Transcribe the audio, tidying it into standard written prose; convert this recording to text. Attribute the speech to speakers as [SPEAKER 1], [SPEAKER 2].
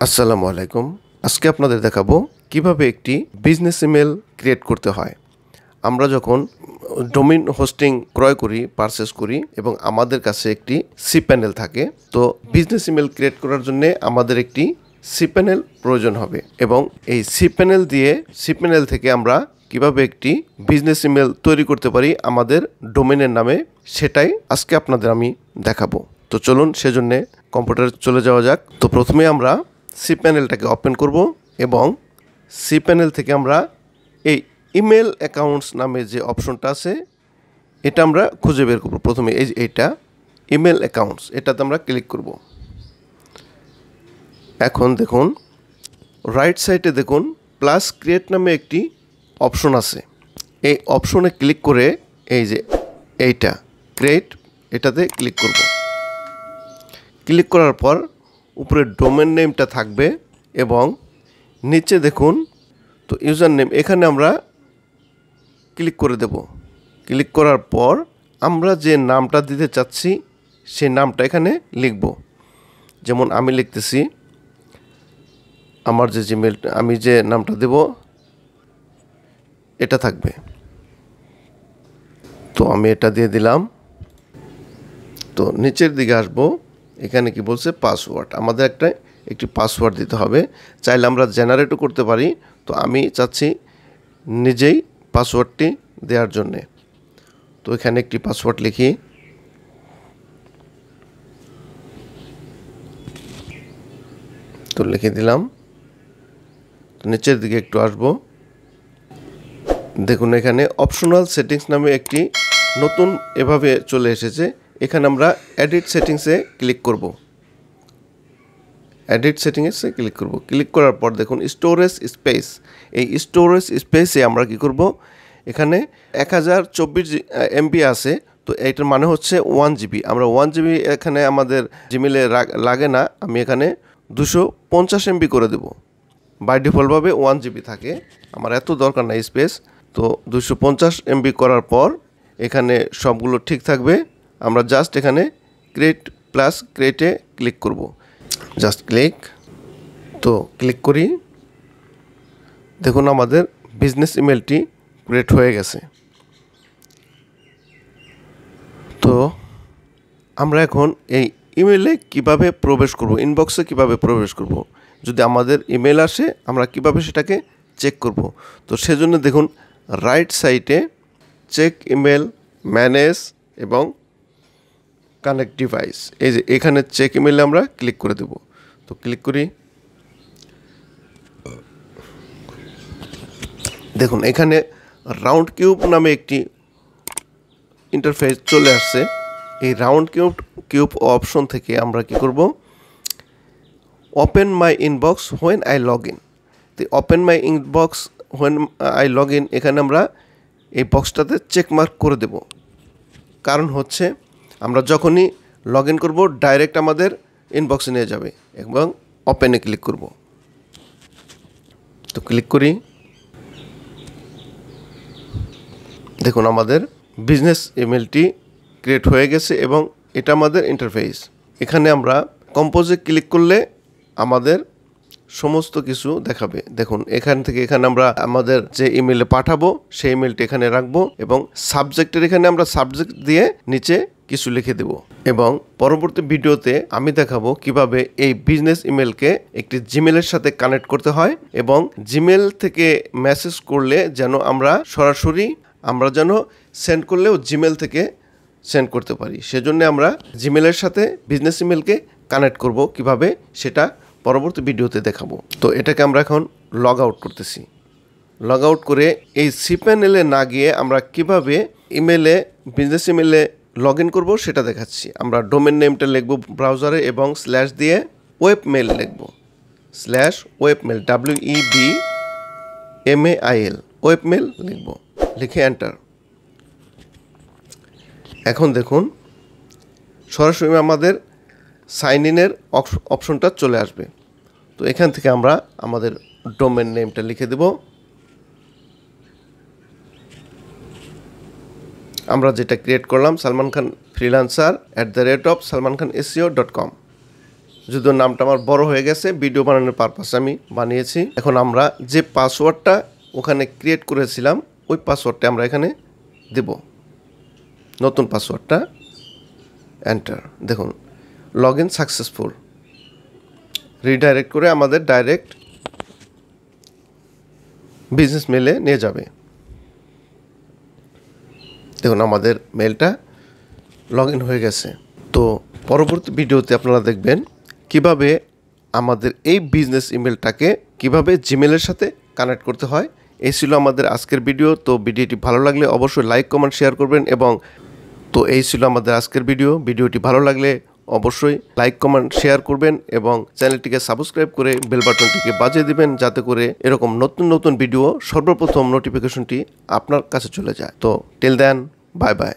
[SPEAKER 1] আসসালামু আলাইকুম। আজকে আপনাদের দেখাবো কিভাবে একটি বিজনেস ইমেল ক্রিয়েট করতে হয়। আমরা যখন ডোমেইন হোস্টিং ক্রয় করি, পারচেস করি এবং আমাদের কাছে একটি সি প্যানেল থাকে, তো বিজনেস ইমেল ক্রিয়েট করার জন্য আমাদের একটি সি প্যানেল প্রয়োজন হবে এবং এই সি প্যানেল থেকে আমরা কিভাবে একটি বিজনেস ইমেল তৈরি করতে পারি আমাদের ডোমেইনের নামে, সেটাই আজকে আপনাদের আমি দেখাবো। তো চলুন সেজন্য কম্পিউটারে চলে যাওয়া যাক। তো প্রথমে আমরা সি প্যানেলটাকে ওপেন করব এবং সি প্যানেল থেকে আমরা এই ইমেল অ্যাকাউন্টস নামে যে অপশনটা আছে এটা আমরা খুঁজে বের করব। প্রথমে এইটা ইমেল অ্যাকাউন্টস, এটাতে আমরা ক্লিক করব। এখন দেখুন রাইট সাইডে দেখুন প্লাস ক্রিয়েট নামে একটি অপশন আছে। এই অপশনে ক্লিক করে এই যে এইটা ক্রিয়েট, এটাতে ক্লিক করব। ক্লিক করার পর উপরে ডোমেন নেমটা থাকবে এবং নিচে দেখুন তো ইউজার নেম, এখানে আমরা ক্লিক করে দেব। ক্লিক করার পর আমরা যে নামটা দিতে চাচ্ছি সেই নামটা এখানে লিখব। যেমন আমি লিখতেছি আমার যে জিমেল, আমি যে নামটা দেব এটা থাকবে, তো আমি এটা দিয়ে দিলাম। তো নিচের দিকে আসবো, এখানে কি বলছে পাসওয়ার্ড, আমাদের একটি পাসওয়ার্ড দিতে হবে। চাইলে আমরা জেনারেটও করতে পারি, তো আমি চাচ্ছি নিজেই পাসওয়ার্ডটি দেওয়ার জন্যে। তো এখানে একটি পাসওয়ার্ড লিখি। তো লিখে দিলাম। তো নিচের দিকে একটু আসবো, দেখুন এখানে অপশনাল সেটিংস নামে একটি নতুন এভাবে চলে এসেছে। এখানে আমরা এডিট সেটিংসে ক্লিক করব। এডিট সেটিংসে ক্লিক করব। ক্লিক করার পর দেখুন স্টোরেজ স্পেস, এই স্টোরেজ স্পেসে আমরা কি করব, এখানে 1024 MB আছে, তো এইটার মানে হচ্ছে 1 GB। আমরা 1 GB এখানে আমাদের জিমেলে লাগে না, আমি এখানে 250 MB করে দেব। বাই ডিফল্টভাবে 1 GB থাকে, আমার এত দরকার নাই স্পেস। তো 250 MB করার পর এখানে সবগুলো ঠিক থাকবে। আমরা জাস্ট এখানে ক্রিয়েট প্লাস ক্রিয়েটে ক্লিক করব। জাস্ট ক্লিক, তো ক্লিক করি। দেখুন আমাদের বিজনেস ইমেলটি ক্রিয়েট হয়ে গেছে। তো আমরা এখন এই ইমেলে কিভাবে প্রবেশ করব, ইনবক্সে কিভাবে প্রবেশ করব, যদি আমাদের ইমেল আসে আমরা কিভাবে সেটাকে চেক করব। তো সেজন্য দেখুন রাইট সাইডে চেক ইমেল, ম্যানেজ এবং কানেক্ট ডিভাইস, এই যে এখানে চেক ইমেলে আমরা ক্লিক করে দেব। তো ক্লিক করি। দেখুন এখানে রাউন্ড কিউব নামে একটি ইন্টারফেস চলে আসছে। এই রাউন্ড কিউব অপশন থেকে আমরা কি করব, open my inbox when I log in. তো open my inbox when I log in, এখানে আমরা এই বক্সটাতে চেক মার্ক করে দেব। কারণ হচ্ছে আমরা যখনই লগ ইন করবো ডাইরেক্ট আমাদের ইনবক্সে নিয়ে যাবে এবং ওপেনে ক্লিক করব। তো ক্লিক করি। দেখুন আমাদের বিজনেস ইমেলটি ক্রিয়েট হয়ে গেছে এবং এটা আমাদের ইন্টারফেস। এখানে আমরা কম্পোজে ক্লিক করলে আমাদের সমস্ত কিছু দেখাবে। দেখুন এখান থেকে এখানে আমরা আমাদের যে ইমেলে পাঠাবো সেই ইমেলটি এখানে রাখবো এবং সাবজেক্টের এখানে আমরা সাবজেক্ট দিয়ে নিচে কিছু লিখে দেব। এবং পরবর্তী ভিডিওতে আমি দেখাবো কিভাবে এই বিজনেস ইমেলকে একটি জিমেলের সাথে কানেক্ট করতে হয় এবং জিমেল থেকে মেসেজ করলে যেন আমরা সরাসরি যেন সেন্ড করলেও জিমেল থেকে সেন্ড করতে পারি। সেজন্য আমরা জিমেলের সাথে বিজনেস ইমেলকে কানেক্ট করব কিভাবে, সেটা পরবর্তী ভিডিওতে দেখাবো। তো এটাকে আমরা এখন লগ আউট করতেছি। লগ আউট করে এই সি প্যানেলে না গিয়ে আমরা কিভাবে বিজনেস ইমেলে লগ ইন করবো সেটা দেখাচ্ছি। আমরা ডোমেন নেমটা লিখব ব্রাউজারে এবং স্ল্যাশ দিয়ে ওয়েব মেল লিখব, slash web mail WEBMAIL web mail লিখব, লিখে এন্টার। এখন দেখুন সরাসরি আমাদের সাইন ইনের অপশনটা চলে আসবে। তো এখান থেকে আমরা আমাদের ডোমেন নেমটা লিখে দেব। আমরা যেটা ক্রিয়েট করলাম salmanKhanFreelancer@salmankhanseo.com। যদিও নামটা আমার বড় হয়ে গেছে, ভিডিও বানানোর পারপাসে আমি বানিয়েছি। এখন আমরা যে পাসওয়ার্ডটা ওখানে ক্রিয়েট করেছিলাম ওই পাসওয়ার্ডটা আমরা এখানে দেব। নতুন পাসওয়ার্ডটা এন্টার। দেখুন লগ ইন সাকসেসফুল, রিডাইরেক্ট করে আমাদের ডাইরেক্ট বিজনেস মেলে নিয়ে যাবে। দেখুন আমাদের মেলটা লগ ইন হয়ে গেছে। তো পরবর্তী ভিডিওতে আপনারা দেখবেন কিভাবে আমাদের এই বিজনেস ইমেলটাকে কিভাবে জিমেলের সাথে কানেক্ট করতে হয়। এই ছিল আমাদের আজকের ভিডিও। তো ভিডিওটি ভালো লাগলে অবশ্যই লাইক কমেন্ট শেয়ার করবেন। এবং তো এই ছিল আমাদের আজকের ভিডিওটি ভালো লাগলে অবশ্যই লাইক কমেন্ট শেয়ার করবেন এবং চ্যানেলটিকে সাবস্ক্রাইব করে বেল বাটনটিকে বাজিয়ে দিবেন, যাতে করে এরকম নতুন নতুন ভিডিও সর্বপ্রথম নোটিফিকেশনটি আপনার কাছে চলে যায়। তো টিল দেন, বাই বাই।